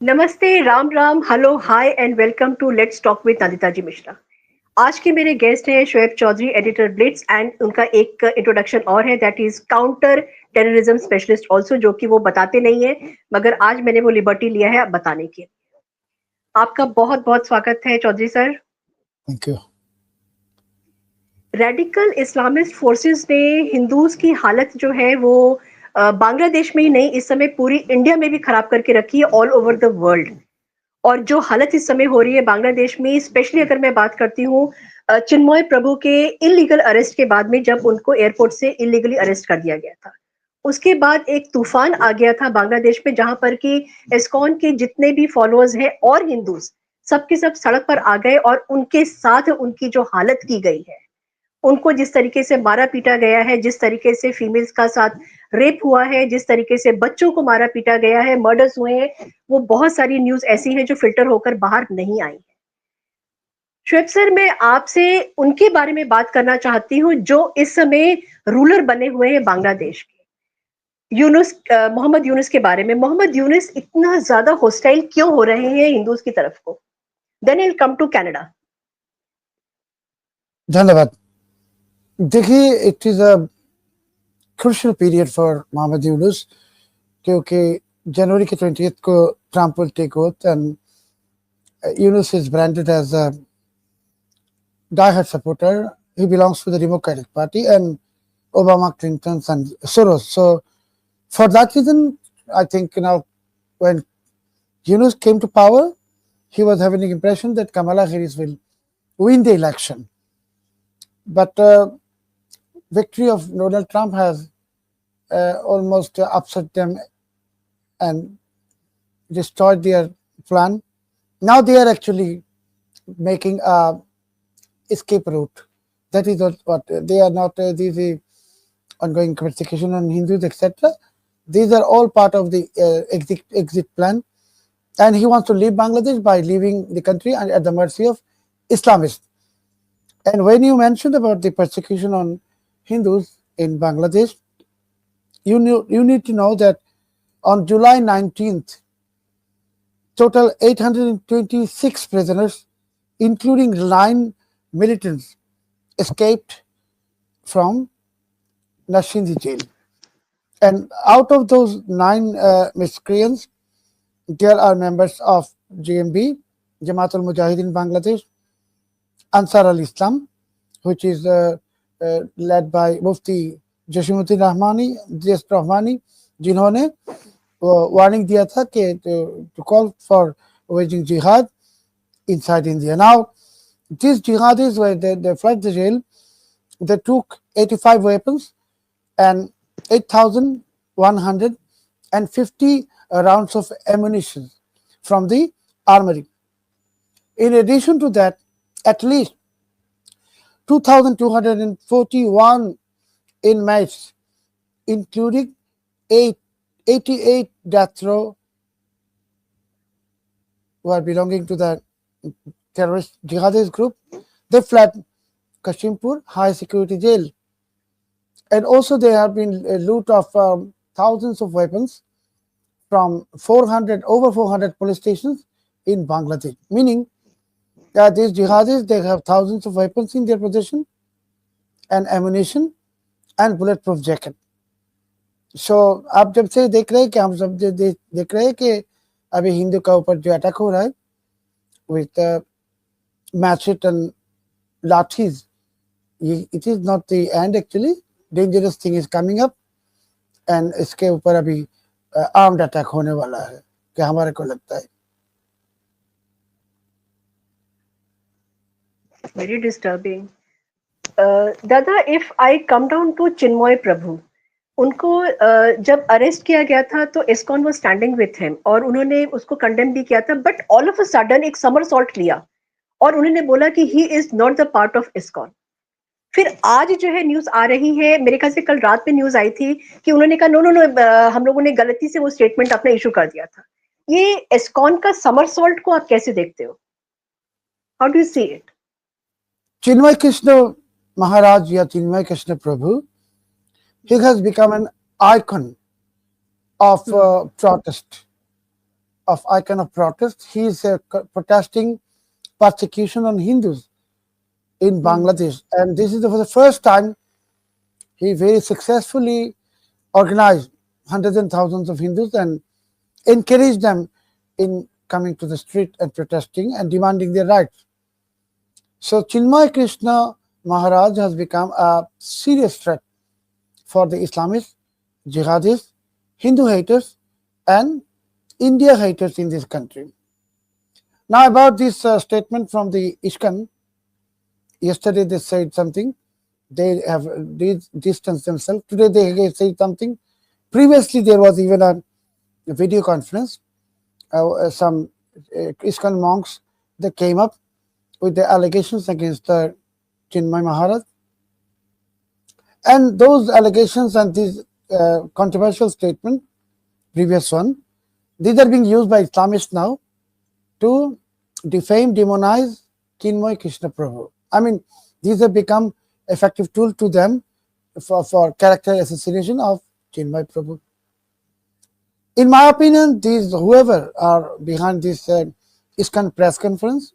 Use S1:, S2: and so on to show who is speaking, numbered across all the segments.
S1: नमस्ते, Ram Ram, hello, hi and welcome to let's talk with Nandita ji Mishra. आज के मेरे गेस्ट हैं Shoaib Chaudhary, editor Blitz, and उनका एक इंट्रोडक्शन और है, that is counter terrorism specialist also, जो कि वो बताते नहीं है, मगर आज मैंने वो लिबर्टी लिया है बताने की। आपका बहुत बहुत स्वागत है Chaudhary sir.
S2: Thank you.
S1: Radical Islamist forces ने हिंदूज की हालत जो है वो बांग्लादेश में ही नहीं, इस समय पूरी इंडिया में भी खराब करके रखी है, ऑल ओवर द वर्ल्ड। और जो हालत इस समय हो रही है बांग्लादेश में, स्पेशली अगर मैं बात करती हूँ चिन्मय प्रभु के इलीगल अरेस्ट के बाद में, जब उनको एयरपोर्ट से इलीगली अरेस्ट कर दिया गया था, उसके बाद एक तूफान आ गया था बांग्लादेश में, जहां पर कि इस्कॉन के जितने भी फॉलोअर्स हैं और हिंदूज सबके सब सड़क पर आ गए, और उनके साथ उनकी जो हालत की गई है, उनको जिस तरीके से मारा पीटा गया है, जिस तरीके से फीमेल्स का साथ रेप हुआ है, जिस तरीके से बच्चों को मारा पीटा गया है, मर्डर्स हुए हैं, वो बहुत सारी न्यूज ऐसी हैं जो फिल्टर होकर बाहर नहीं आई है। श्वेत सर, मैं आपसे उनके बारे में बात करना चाहती हूँ जो इस समय रूलर बने हुए हैं बांग्लादेश के, यूनुस, मोहम्मद यूनुस के बारे में। मोहम्मद यूनुस इतना ज्यादा होस्टाइल क्यों हो रहे हैं हिंदूज की तरफ को? Then will come to Canada.
S2: धन्यवाद। देखिए, it is a crucial period for Mohammad Yunus, क्योंकि जनवरी के 20th को Trump will take oath and Yunus is branded as a die-hard supporter. He belongs to the Democratic Party and Obama, Clinton, and Soros. So, for that reason, I think when Yunus came to power, he was having the impression that Kamala Harris will win the election. But victory of Donald Trump has almost upset them and destroyed their plan. Now they are actually making a escape route. That is what they are not these ongoing persecution on Hindus, etc. These are all part of the exit plan, and he wants to leave Bangladesh by leaving the country and at the mercy of Islamists. And when you mentioned about the persecution on Hindus in Bangladesh, you need to know that on July 19th, total 826 prisoners, including 9 militants, escaped from Nashindi jail. And out of those 9 miscreants, there are members of JMB, Jamaat al Mujahideen Bangladesh, Ansar al Islam, which is led by Mufti Jashimuddin Rahmani, जिन्होंने warning दिया था कि to call for waging jihad inside India. Now, these jihadis, when they fled the jail, they took 85 weapons and 8,150 rounds of ammunition from the armory. In addition to that, at least 2,241 inmates, including 88 death row, who are belonging to the terrorist jihadist group, they fled Kashimpur High Security Jail. And also there have been a loot of thousands of weapons from over 400 police stations in Bangladesh, meaning that these jihadis, they have thousands of weapons in their possession and ammunition and bulletproof jacket. So आप जब से देख रहे हैं कि हम सब देख रहे हैं कि अभी हिंदू का ऊपर जो अटैक हो रहा है with machete and lathis, it is not the end actually. Dangerous thing is coming up and इसके ऊपर अभी armed attack होने वाला है, कि हमारे को लगता है.
S1: Very disturbing. दादा, if I come down to Chinmay Prabhu, उनको जब अरेस्ट किया गया था तो ISKCON was standing with him, और उन्होंने उसको कंडेम भी किया था, but all of a sudden एक समर सॉल्ट लिया और उन्होंने बोला कि he is not the part of ISKCON. फिर आज जो है न्यूज आ रही है, मेरे ख्याल से कल रात में न्यूज आई थी कि उन्होंने कहा नो नो नो, हम लोगों ने गलती से वो स्टेटमेंट अपना इशू कर दिया था। ये इस्कॉन का समर सॉल्ट को आप कैसे देखते हो? How do you see it?
S2: Chinmay Krishna Maharaj या Chinmay Krishna Prabhu, he has become an icon of protest. of icon of protest. He is protesting persecution on Hindus in Bangladesh, and this is for the first time he very successfully organized hundreds and thousands of Hindus and encouraged them in coming to the street and protesting and demanding their rights. So Chinmay Krishna Maharaj has become a serious threat for the Islamists, jihadists, Hindu haters, and India haters in this country. Now, about this statement from the ISKCON, yesterday they said something. They have distanced themselves. Today they said something. Previously, there was even a video conference. Some ISKCON monks, they came up with the allegations against Chinmay Maharaj. And those allegations and this controversial statement, previous one, these are being used by Islamists now to defame, demonize Chinmay Krishna Prabhu. I mean, these have become effective tool to them for character assassination of Chinmay Prabhu. In my opinion, these whoever are behind this ISKCON press conference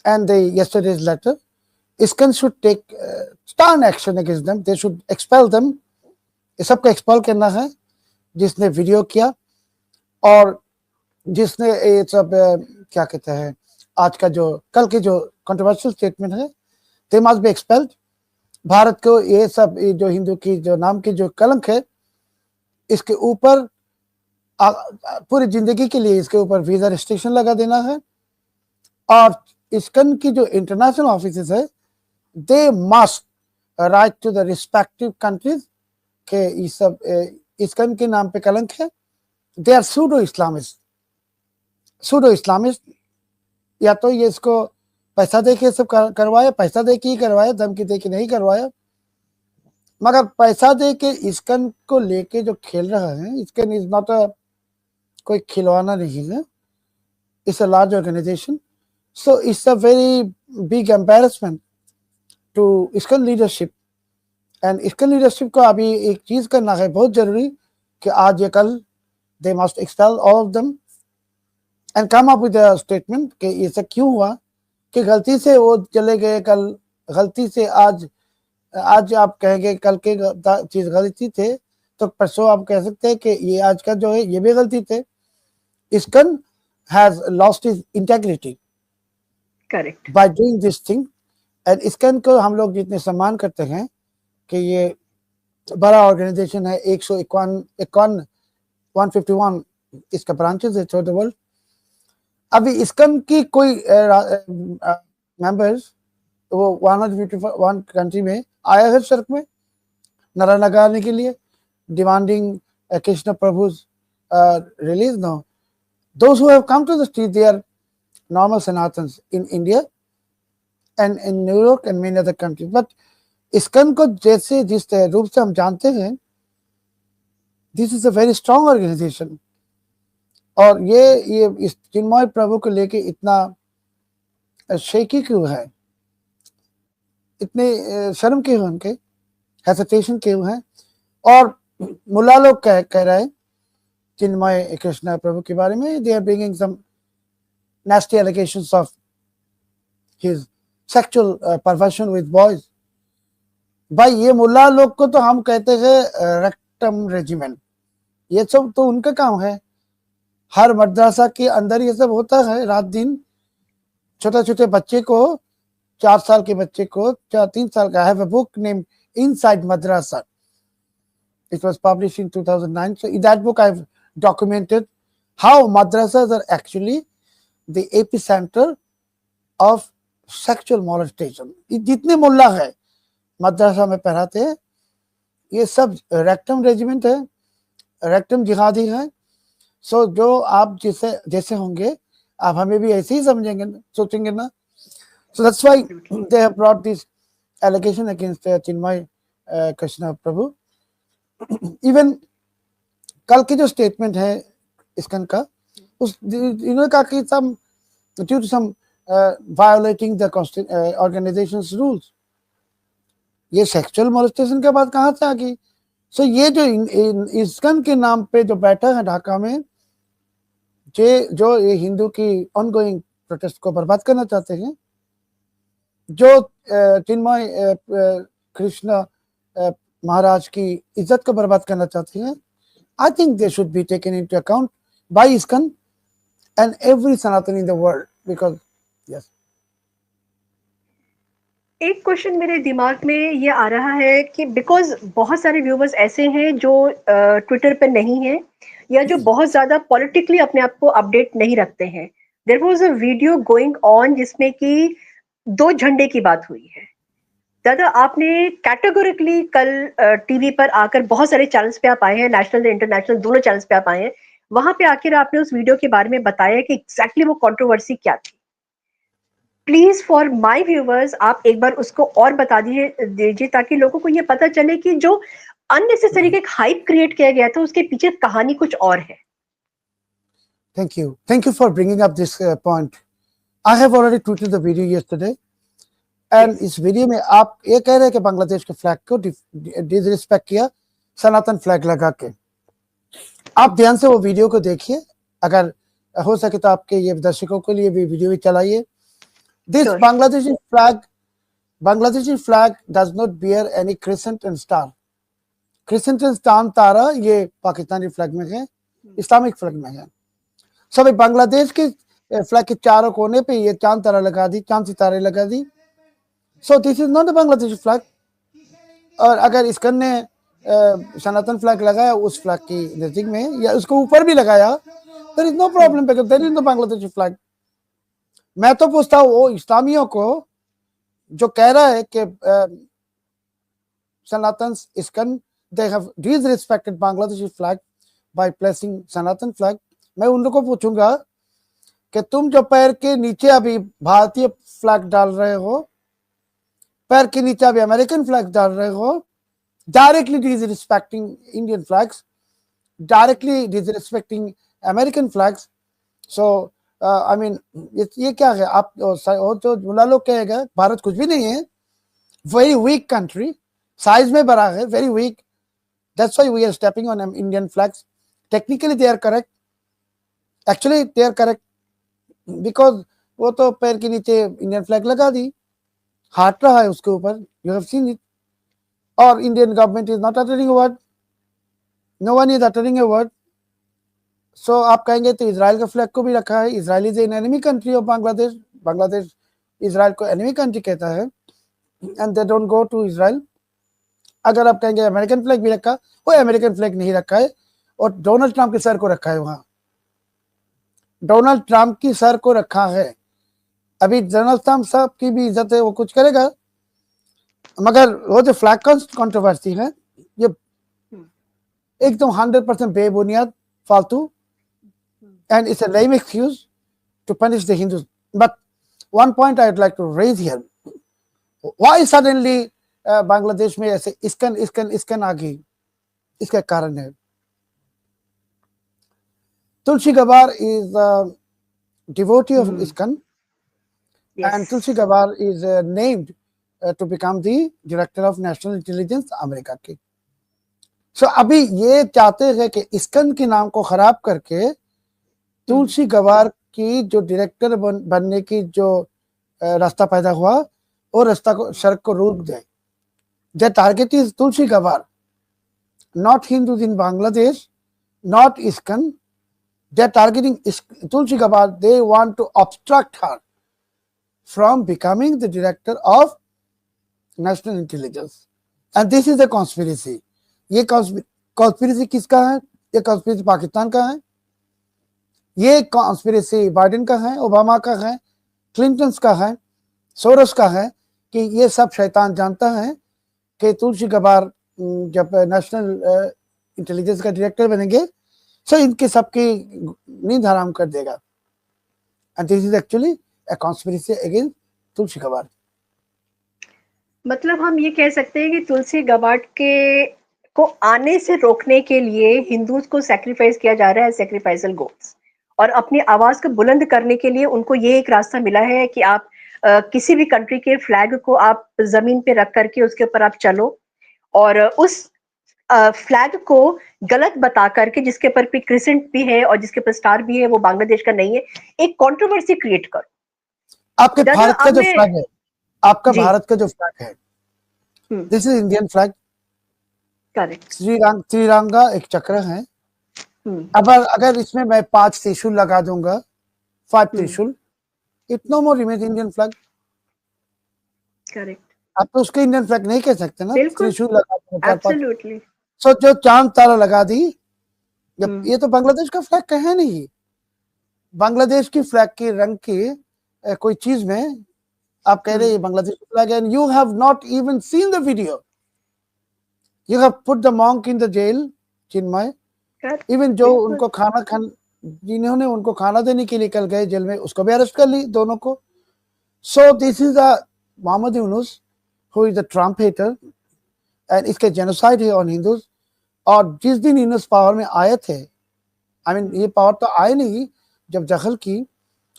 S2: and the yesterday's letter, ISKCON should take stern action against them. They should expel them. ये सबको expel करना है जिसने video किया और जिसने ये सब क्या कहते हैं आज का जो कल के जो कंट्रोवर्शियल स्टेटमेंट है, they must be expelled. Bharat को ये सब जो हिंदू की जो नाम की जो कलंक है, इसके ऊपर पूरी जिंदगी के लिए इसके ऊपर वीजा रिस्ट्रिक्शन लगा देना है. और ISKCON की जो इंटरनेशनल ऑफिसेस है, they must write to the respective countries के ये सब ISKCON के नाम पे कलंक है. दे आर सूडो इस्लामिस्ट. या तो ये इसको पैसा दे के सब करवाया, पैसा दे के ही करवाया, धमकी दे के नहीं करवाया. मगर पैसा दे के ISKCON को लेके जो खेल रहा है, ISKCON इज नॉट अ कोई खिलौना नहीं है. It's a large organisation. So it's a very big embarrassment to ISKCON leadership. And ISKCON leadership को अभी एक चीज करना है बहुत जरूरी कि आज या कल they must expel all of them and come up with a statement कि ऐसा क्यों हुआ कि गलती से वो चले गए, कल गलती से आज आप कहेंगे कल के चीज गलती थे तो परसों आप कह सकते हैं कि ये आज का जो है ये भी गलती थे. ISKCON has lost its integrity.
S1: Correct.
S2: By doing this thing. And ISKCON को हम लोग जितने सम्मान करते हैं कि ये बड़ा ऑर्गेनाइजेशन है, 151 इसका ब्रांचेस है थ्रू द वर्ल्ड. अभी ISKCON की कोई मेंबर्स वो 151 कंट्री में आया है सड़क में नारा लगाने के लिए, डिमांडिंग कृष्ण प्रभु's release. No, those who have come to the street, they are normal Sanatans in India and in New York and many other countries. But ISKCON को जैसे जिस रूप से हम जानते हैं, this is a very strong organization. और ये इस चिन्मय प्रभु को लेके इतना शेकी क्यों है, इतने शर्म क्यों उनके, हेसिटेशन क्यों है. और मुल्ला लोग कह रहे हैं चिन्मय कृष्ण प्रभु के बारे में, they are bringing some nasty allegations of his sexual perversion with boys. भाई ये मुल्ला लोग को तो हम कहते हैं रेक्टम रेजिमेंट, ये सब तो उनका काम है. हर मदरसा के अंदर ये सब होता है रात दिन. छोटे छोटे बच्चे को, 4 साल के बच्चे को, 3 साल का, I have a book named Inside Madrasa. It was published in 2009. So in that book I've documented how madrasas are actually the epicenter of sexual molestation. जितने मुल्ला है मदरसा में पढ़ाते हैं, ये सब रेक्टम रेजिमेंट है, रेक्टम जिहादी है. सो जो आप जैसे होंगे आप हमें भी ऐसे ही समझेंगे, सोचेंगे ना. So that's why they have brought this allegation against Chinmay Krishna Prabhu. Even कल की जो स्टेटमेंट है ISKCON का, उस इन्होंने कहा कि some due to some violating the organization's rules. ये सेक्सुअल मोलेस्टेशन के बाद कहाँ से आ गई? सो ये जो ISKCON के नाम पे जो बैठा है ढाका में, जो ये हिंदू की ऑनगोइंग प्रोटेस्ट को बर्बाद करना चाहते हैं, जो चिन्मय कृष्ण महाराज की इज्जत को बर्बाद करना चाहते हैं, I think they should be taken into account by ISKCON and every Sanatani in the world because yes.
S1: एक क्वेश्चन मेरे दिमाग में ये आ रहा है कि बिकॉज बहुत सारे व्यूवर्स ऐसे हैं जो ट्विटर पे नहीं है या जो बहुत ज्यादा पॉलिटिकली अपने आप को अपडेट नहीं रखते हैं. There was a video going on जिसमें कि 2 झंडे की बात हुई है. दादा, आपने कैटेगोरिकली कल टीवी पर आकर, बहुत सारे चैनल्स पे आप आए हैं, नेशनल इंटरनेशनल दोनों चैनल्स पे आप आए हैं, वहां पे आकर आपने उस वीडियो के बारे में बताया कि एग्जैक्टली वो कंट्रोवर्सी क्या थी. प्लीज फॉर माय व्यूवर्स आप एक बार उसको और बता दीजिए ताकि लोगों को ये पता चले कि जो अननेसेसरी एक हाइप क्रिएट किया गया था उसके पीछे कहानी कुछ और है.
S2: Thank you for bringing up this point. I have already tweeted the video yesterday. And इस वीडियो में आप ये कह रहे हैं कि बांग्लादेश के फ्लैग को डिसरिस्पेक्ट किया सनातन फ्लैग लगा के. आप ध्यान से वो वीडियो को देखिए, अगर हो सके तो आपके ये दर्शकों के लिए भी वीडियो भी चलाइए. This Bangladeshi flag does not bear any crescent and star. Crescent and star तारा ये पाकिस्तानी फ्लैग में है, इस्लामिक फ्लैग में है. सब बांग्लादेश के फ्लैग के चारों कोने पे ये चांद तारा लगा दी, चांद सितारे लगा दी. So this is not a Bangladeshi flag. और अगर ISKCON ने सनातन फ्लैग लगाया उस फ्लैग की नजदीक में या उसको ऊपर भी लगाया, there is no problem because there is no Bangladeshi flag. मैं तो पूछता हूँ वो इस्लामियों को जो कह रहा है कि सनातन ISKCON they have disrespected Bangladeshi flag by placing Sanatan flag. मैं उन लोगों को पूछूंगा कि तुम जो पैर के नीचे अभी भारतीय फ्लैग डाल रहे हो, पैर के नीचे अभी अमेरिकन फ्लैग डाल रहे हो, directly disrespecting Indian flags, directly disrespecting American flags. So I mean ये क्या है? आप जो बुला लोग कहेगा भारत कुछ भी नहीं है, वेरी वीक कंट्री, साइज में बड़ा है, very weak. That's why we are stepping on Indian flags. Technically they are correct, actually they are correct because वो तो पैर के नीचे इंडियन फ्लैग लगा दी, हाथ रहा है उसके ऊपर, यू हैव सीन इट. और Indian government is not uttering a word, no one is uttering a word. So आप कहेंगे तो इजराइल का फ्लैग को भी रखा है. Israel is an enemy country of Bangladesh. Bangladesh Israel को एनिमी कंट्री कहता है and they don't go to Israel. अगर आप कहेंगे अमेरिकन फ्लैग भी रखा, वो अमेरिकन फ्लैग नहीं रखा है और डोनाल्ड ट्रंप के सर को रखा है. वहां डोनाल्ड ट्रंप की सर को रखा है. अभी डोनाल्ड ट्रंप साहब की भी इज्जत है, वो कुछ करेगा, मगर वो जो फ्लैग कंट्रोवर्सी है ये एकदम 100% बेबुनियाद, फालतू, and it's a lame excuse to punish the Hindus. But one point I would like to raise here, why suddenly Bangladesh में ऐसे ISKCON आ गई? इसका कारण है Tulsi Gabbard is devotee of ISKCON. Yes. And Tulsi Gabbard is named to become the director of national intelligence America की. So अभी ये चाहते हैं कि ISKCON के नाम को खराब करके तुलसी गबार की जो डायरेक्टर बनने की जो रास्ता पैदा हुआ, वो रास्ता को, सड़क को रोक दे. The target is Tulsi Gabbard, not Hindus in Bangladesh, not ISKCON. They are targeting Tulsi Gabbard. They want to obstruct her from becoming the director of national intelligence. And this is a conspiracy. ये conspiracy किसका है? ये conspiracy Pakistan का है, ये conspiracy Biden का है, Obama का है, क्लिंटन का है, सोरोस का है, कि ये सब शैतान जानता है कि तुलसी गबार जब नेशनल इंटेलिजेंस का डायरेक्टर बनेंगे तो इनके सबकी नींद हराम कर देगा. And this is actually a conspiracy against Tulsi Gabbard.
S1: मतलब हम ये कह सकते हैं कि तुलसी गबार्ड के को आने से रोकने के लिए हिंदूज को सैक्रिफाइस किया जा रहा है, सैक्रिफाइसल गोट्स, और अपनी आवाज को बुलंद करने के लिए उनको ये एक रास्ता मिला है कि आप किसी भी कंट्री के फ्लैग को आप जमीन पे रख करके उसके ऊपर आप चलो, और उस फ्लैग को गलत बता करके, जिसके ऊपर भी क्रिसेंट भी है और जिसके ऊपर स्टार भी है, वो बांग्लादेश का नहीं है, एक कंट्रोवर्सी क्रिएट करो।
S2: आपके
S1: दादा
S2: भारत का
S1: अब
S2: जो
S1: मैं
S2: फ्लैग है, आपका
S1: जी
S2: भारत का जो फ्लैग है, this is Indian flag.
S1: Correct.
S2: त्रिरंगा एक चक्र है। अब अगर इसमें मैं 5 त्रिशूल लगा दूंगा, 5 trishul, it no more remains Indian flag.
S1: Correct,
S2: आप तो उसके इंडियन फ्लैग नहीं कह सकते ना,
S1: बिल्कुल,
S2: त्रिशूल लगा दूंगा 4-5।
S1: एब्सोल्युटली।
S2: सो जो चांद तारा लगा दी, जब ये तो बांग्लादेश का फ्लैग का है नहीं। बांग्लादेश की फ्लैग के रंग की कोई चीज में आप कह रहे हैं बांग्लादेश का flag, and you have not even seen the video. You have put the monk in the jail, Chinmay. Even जो उनको जिन्होंने उनको खाना देने के लिए कल गए जेल में, उसको भी अरेस्ट कर ली, दोनों को। So this is a Mohammad Yunus who is a Trump hater, and इसके जेनोसाइड है ऑन हिंदूज। और जिस दिन यूनुस पावर में आए थे, आई मीन ये पावर तो आए नहीं, जब दखल की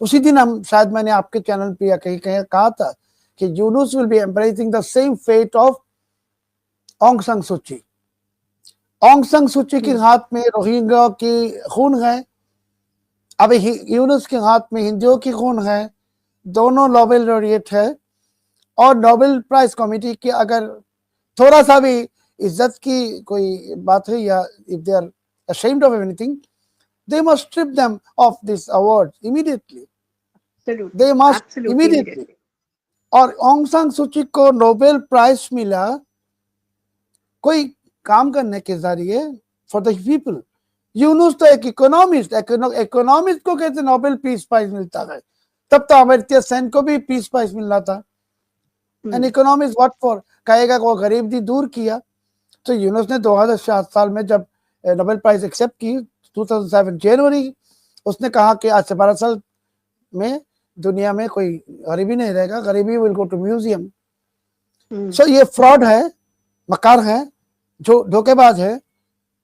S2: उसी दिन हम, शायद मैंने आपके चैनल पे या कहीं कहीं कहा था कि Yunus will be embracing the same fate of Aung San Suu की। ऑंग सान सू की के हाथ में रोहिंग्या की खून है, अब यूनुस के हाथ में हिंदुओं की खून है। दोनों नोबेल लॉरिएट है, और नोबेल प्राइज कमेटी की अगर थोड़ा सा भी इज्जत की कोई बात है, या if they are ashamed of anything, they must strip them of this award immediately. They must immediately. और ऑंग सान सू की को नोबेल प्राइज मिला कोई काम करने के जरिए फॉर द पीपल। यूनुस तो एक इकोनॉमिस्ट, इकोनॉमिस्ट को कैसे नोबेल पीस प्राइज मिलता है? तब तो अमर्त्य सेन को भी पीस प्राइज मिलना था। एंड इकोनॉमिस्ट व्हाट फॉर, कहेगा वो गरीबी दूर किया। तो यूनुस ने 2007 साल में जब नोबेल प्राइज एक्सेप्ट की, 2007 जनवरी, उसने कहा कि आज से 12 साल में दुनिया में कोई गरीबी नहीं रहेगा, गरीबी विल गो टू म्यूजियम। सो ये फ्रॉड है, मकार है, जो धोखेबाज है।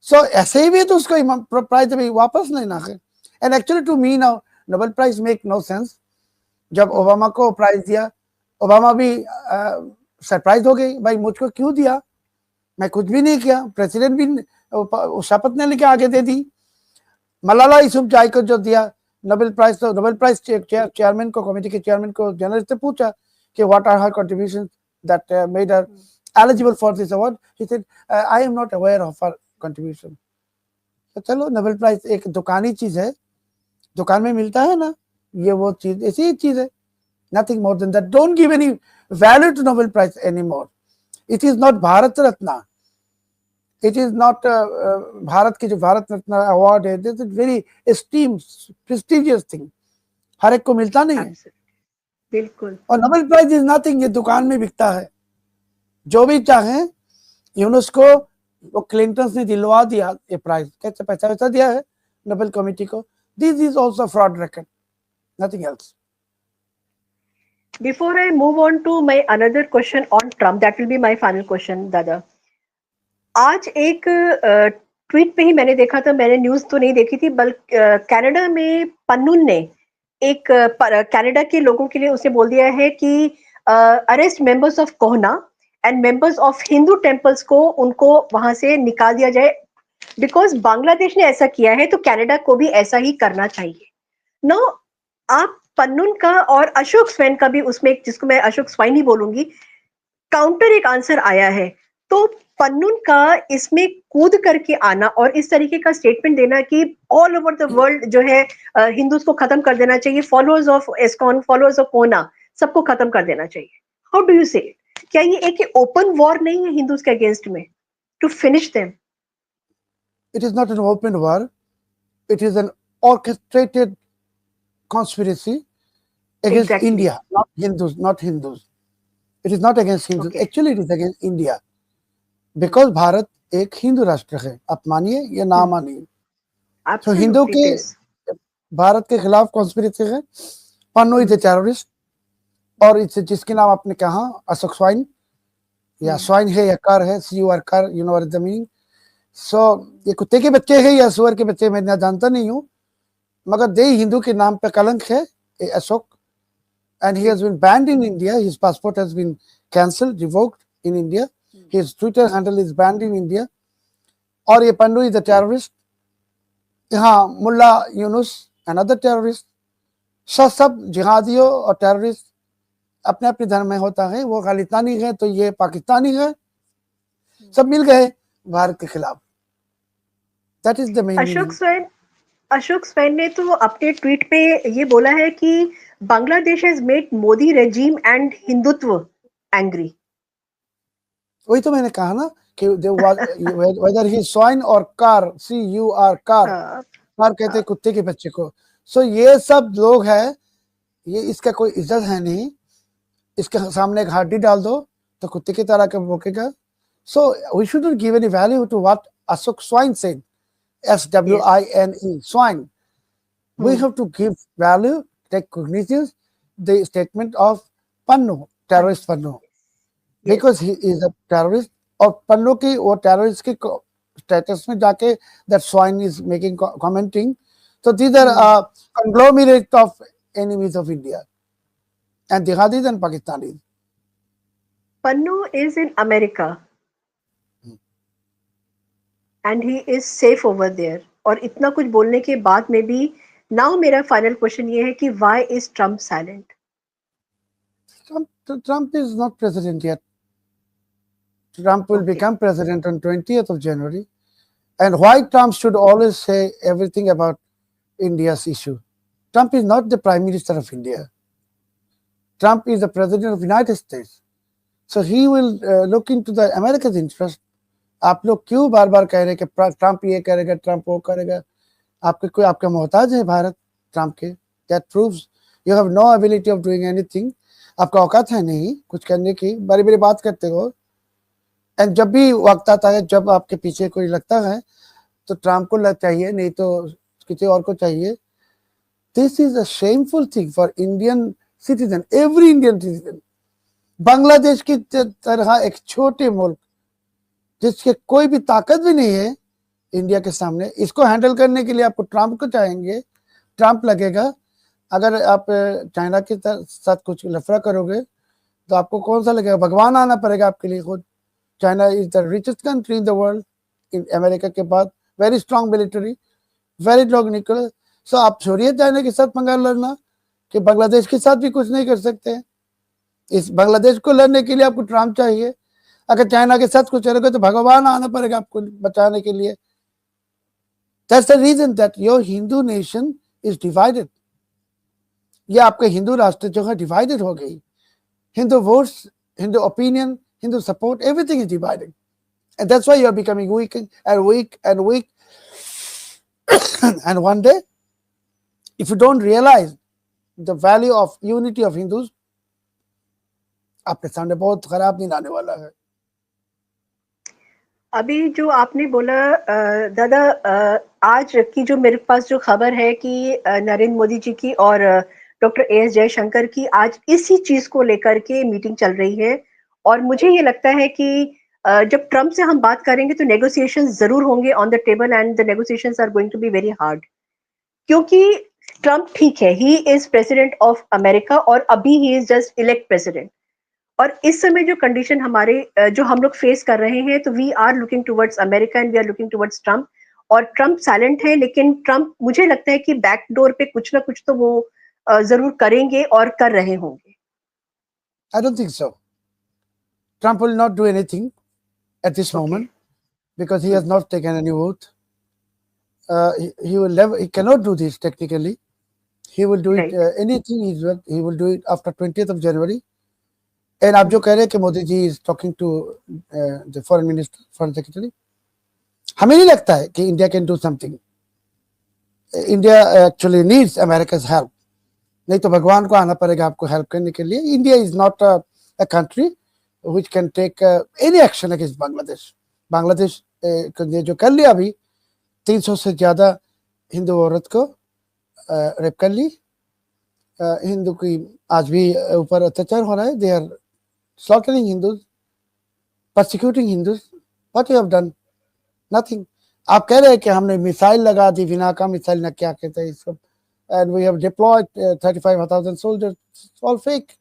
S2: सो ऐसे ही भी तो उसको प्राइज अभी वापस नहीं ना है। And actually to me now Nobel prize make no sense. जब ओबामा को प्राइज दिया, ओबामा भी सरप्राइज हो गई, भाई मुझको क्यों दिया, मैं कुछ भी नहीं किया। प्रेसिडेंट भी शपथ ने लेके आगे दे दी। मलाला यूसुफजाई को जो दिया नोबेल प्राइज, तो नोबेल प्राइज चेयरमैन को, कमेटी के चेयरमैन को जर्नलिस्ट ने पूछा कि what are her contribution that made her eligible for this award. He said, I am not aware of her contribution. तो चलो, नोबेल प्राइज एक दुकानी चीज है, दुकान में मिलता है ना, ये वो चीज ऐसी ही चीज है, nothing more than that. Don't give any value to Nobel Prize anymore. It is not Bharat Ratna. It is not Bharat की जो भारत रत्न अवार्ड है, this is very esteemed, prestigious thing. हर एक को मिलता नहीं है,
S1: बिल्कुल।
S2: और नोबेल प्राइज इज नथिंग, ये दुकान में बिकता है। जो भी चाहे, यूनुस को वो क्लिंटन ने दिलवा दिया ये प्राइज, कैसे पैसा वैसा दिया है नोबेल कमेटी को। This is also fraud record, nothing else.
S1: Before I move on to my another question on Trump, that will be my final question, दादा। आज एक ट्वीट पे ही मैंने देखा था, मैंने न्यूज तो नहीं देखी थी, बल्कि कनाडा में पन्नून ने एक कनाडा के लोगों के लिए उसे बोल दिया है कि अरेस्ट मेंबर्स ऑफ कोहना and members of Hindu temples को, उनको वहां से निकाल दिया जाए, बिकॉज बांग्लादेश ने ऐसा किया है तो कनाडा को भी ऐसा ही करना चाहिए। नो, आप पन्नून का और अशोक स्वैन का भी उसमें, जिसको मैं अशोक स्वाइन ही बोलूंगी, काउंटर एक आंसर आया है। तो पन्नून का इसमें कूद करके आना और इस तरीके का स्टेटमेंट देना कि ऑल ओवर द वर्ल्ड जो है हिंदूज को खत्म कर देना चाहिए, फॉलोअर्स ऑफ एस्कॉन, फॉलोअर्स ऑफ कोना, सबको खत्म कर देना चाहिए, हाउ डू यू से इट? क्या ये एक ओपन वॉर नहीं है हिंदूज के अगेंस्ट में, to finish them?
S2: It is not an open war, it is an orchestrated conspiracy against India, not Hindus. It is not against Hindus. Actually, it is against India. Because Bharat एक हिंदू राष्ट्र है, आप मानिए या ना मानिए, तो हिंदू के भारत के खिलाफ कॉन्स्पिरेसी है। पन्नू इज ए टेररिस्ट, और इससे जिसके नाम आपने कहा अशोक स्वाइन, या स्वाइन है या कर है, CUR कर, you know what is the meaning. So ये कुत्ते के बच्चे हैं या सुअर के बच्चे, मैं जानता नहीं हूँ, मगर दे हिंदू के नाम पे कलंक है Ashok. And he has been banned in India. His passport has been cancelled, revoked in India. His Twitter handle is banned in India. और ये पन्नू इज अ टेररिस्ट, यहाँ मुल्ला यूनुस अनदर टेररिस्ट। सब जिहादियों और टेररिस्ट अपने अपने धर्म में होता है, वो खालिस्तानी है तो ये पाकिस्तानी है, सब मिल गए भारत के खिलाफ। That is the main meaning.
S1: Ashok swan ने तो अपने ट्वीट पे ये बोला है कि Bangladesh has made Modi regime and Hindutva angry.
S2: वही तो मैंने कहा ना कि वेदर ही स्वाइन और कार, CUR कार, कार कहते हैं कुत्ते के बच्चे को। सो ये सब लोग हैं, ये इसका कोई इज्जत है नहीं, इसके सामने एक हड्डी डाल दो तो कुत्ते की तरह का भौंकेगा। So we should not give any value to what Ashok Swain said, SWINE, swine. We have to give value, take cognizance, the statement of Pannu, terrorist Pannu, because he is a terrorist. और पन्नू की वो टेररिस्ट की status में जाके that swine is making commenting. So these are a conglomerate of enemies of India, and jihadis and Pakistanis.
S1: Pannu is in America. And he is safe over there. और इतना कुछ बोलने के बाद में भी नाउ मेरा फाइनल क्वेश्चन ये है कि why is Trump silent?
S2: Trump is not president yet. Trump will become president on 20th of January. And why Trump should always say everything about India's issue? Trump is not the Prime Minister of India. Trump is the President of the United States. So he will look into the America's interest. आप लोग क्यों बार बार कह रहे कि Trump ये करेगा, Trump वो करेगा? आपके कोई आपका मोहताज है भारत ट्रंप के? That proves you have no ability of doing anything. आपका औकात है नहीं कुछ करने की, बड़ी बड़ी बात करते हो। एंड जब भी वक्त आता है, जब आपके पीछे कोई लगता है तो ट्रंप को चाहिए, नहीं तो किसी और को चाहिए। This is a shameful thing for Indian citizen, every Indian citizen. Bangladesh की तरह एक छोटे मुल्क जिसके कोई भी ताकत भी नहीं है इंडिया के सामने, इसको हैंडल करने के लिए आपको ट्रंप को चाहेंगे, ट्रंप लगेगा। अगर आप चाइना के साथ कुछ लफड़ा करोगे तो आपको कौन सा लगेगा? भगवान आना पड़ेगा आपके लिए खुद। China is the richest country in the world, in America के बाद, very strong military, very technical. So आप छोड़िए चाइना के साथ पंगा लड़ना कि बांग्लादेश के साथ भी कुछ नहीं कर सकते। इस बांग्लादेश को लड़ने के लिए आपको ट्रंप चाहिए। अगर चाइना के साथ कुछ करोगे तो भगवान आना पड़ेगा आपको बचाने के लिए। That's the reason that your Hindu nation is divided. ये आपके हिंदू राष्ट्र जो है डिवाइडेड हो गई। Hindu votes, Hindu opinion, Hindu support, everything is divided. And that's why you are becoming weak and weak and weak. And one day, if you don't realize the value of unity of Hindus, आपके सामने बहुत खराब दिन आने वाला है।
S1: अभी जो आपने बोला दादा, आज की जो मेरे पास जो खबर है कि नरेंद्र मोदी जी की और डॉक्टर AS जयशंकर की आज इसी चीज को लेकर के मीटिंग चल रही है। और मुझे ये लगता है कि जब ट्रंप से हम बात करेंगे तो नेगोशिएशन जरूर होंगे on the table, and the negotiations are going to be very hard. क्योंकि ट्रंप ठीक है, he is president of America और अभी he is just elect president. और इस समय जो कंडीशन हमारे जो हम लोग फेस कर रहे हैं, तो we are looking towards America and we are looking towards Trump. और ट्रंप साइलेंट है, लेकिन ट्रंप मुझे लगता है कि बैक डोर पे कुछ ना कुछ तो वो जरूर करेंगे और कर रहे होंगे।
S2: I don't think so. Trump will not do anything at this moment because he has not taken any vote. He will never. He cannot do this technically. He will do it anything. He will do it after 20th of January. And आप जो कह रहे हैं कि Modi ji is talking to the foreign minister, foreign secretary, हमें नहीं लगता है कि India can do something. India actually needs America's help. नहीं तो भगवान को आना पड़ेगा आपको हेल्प करने के लिए। India is not a country which can take any action against Bangladesh. Bangladesh ने जो कर लिया अभी, 300 से ज्यादा हिंदू औरत को रेप कर ली। हिंदू की आज भी ऊपर अत्याचार हो रहा है। दे are slaughtering Hindus, persecuting Hindus. What you have done? Nothing. आप कह रहे हैं कि हमने मिसाइल लगा दी, विनाका मिसाइल ना क्या कहते हैं इसको, and we have deployed 35,000 soldiers. It's all fake.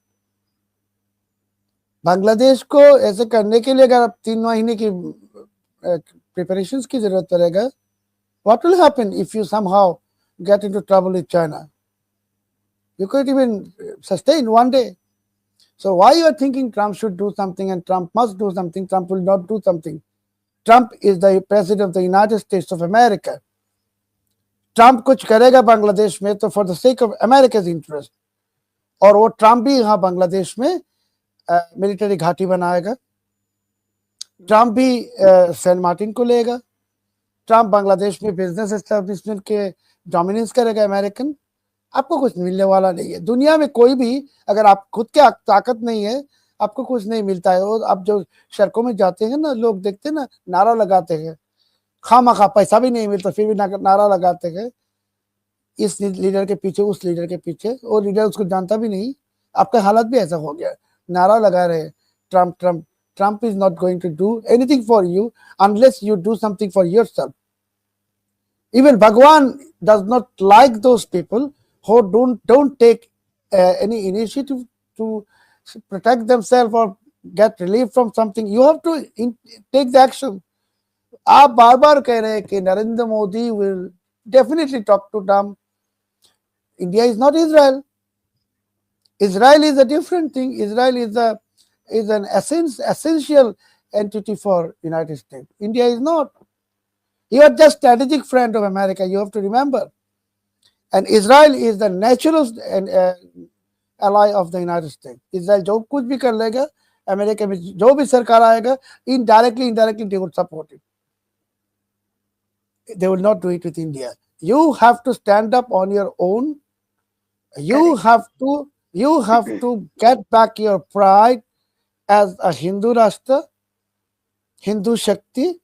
S2: Bangladesh को ऐसे करने के लिए अगर आप 3 महीने की प्रिपरेशंस की जरूरत पड़ेगा. What will happen if you somehow get into trouble with China? You couldn't even sustain one day. So why you are thinking Trump should do something and Trump must do something? Trump will not do something. Trump is the president of the United States of America. Trump कुछ करेगा बांग्लादेश में तो for the sake of America's interest, और वो Trump भी यहाँ बांग्लादेश में military घाटी बनाएगा. ट्रंप भी सेंट मार्टिन को लेगा. ट्रंप बांग्लादेश में बिजनेस एस्टेब्लिशमेंट के डोमिनेंस करेगा अमेरिकन. आपको कुछ मिलने वाला नहीं है दुनिया में. कोई भी अगर आप खुद के ताकत नहीं है आपको कुछ नहीं मिलता है. और आप जो सड़कों में जाते हैं ना, लोग देखते हैं ना, नारा लगाते हैं, खामा पैसा भी नहीं मिलता फिर भी नारा लगाते हैं इस लीडर के पीछे उस लीडर के पीछे. और लीडर उसको जानता भी नहीं. आपका हालत भी ऐसा हो गया. नारा लगा रहे Trump Trump. Trump is not going to do anything for you unless you do something for yourself. Even Bhagwan does not like those people who don't take any initiative to protect themselves or get relief from something. You have to take the action. आप बार बार कह रहे हैं कि Narendra Modi will definitely talk to Trump. India is not Israel. Israel is a different thing. Israel is an essential entity for United States. India is not. You are just strategic friend of America. You have to remember. And Israel is the natural ally of the United States. Israel जो कुछ भी कर लेगा, America में जो भी सरकार आएगा, indirectly they would support it. They will not do it with India. You have to stand up on your own. You have to get back your pride as a Hindu Rashtra, Hindu Shakti,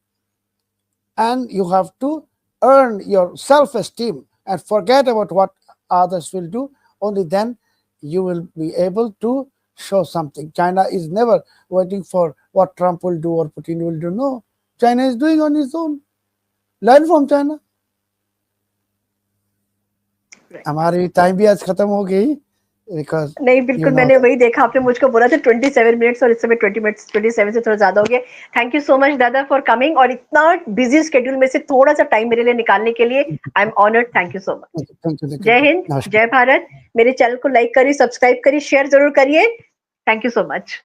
S2: and you have to earn your self-esteem and forget about what others will do. Only then you will be able to show something. China is never waiting for what Trump will do or Putin will do. No, China is doing on its own. Learn from China. हमारी time भी आज खत्म हो गई.
S1: नहीं बिल्कुल, मैंने वही देखा, आपने मुझको बोला था 27 मिनट्स और इस समय 20 मिनट्स 27 से थोड़ा ज्यादा हो गया. थैंक यू सो मच दादा फॉर कमिंग, और इतना बिजी स्केड्यूल में से थोड़ा सा टाइम मेरे लिए निकालने के लिए I am honoured. Thank you so much. जय हिंद, जय भारत. मेरे चैनल को लाइक करिए, सब्सक्राइब करिए, शेयर जरूर करिए. Thank you so much.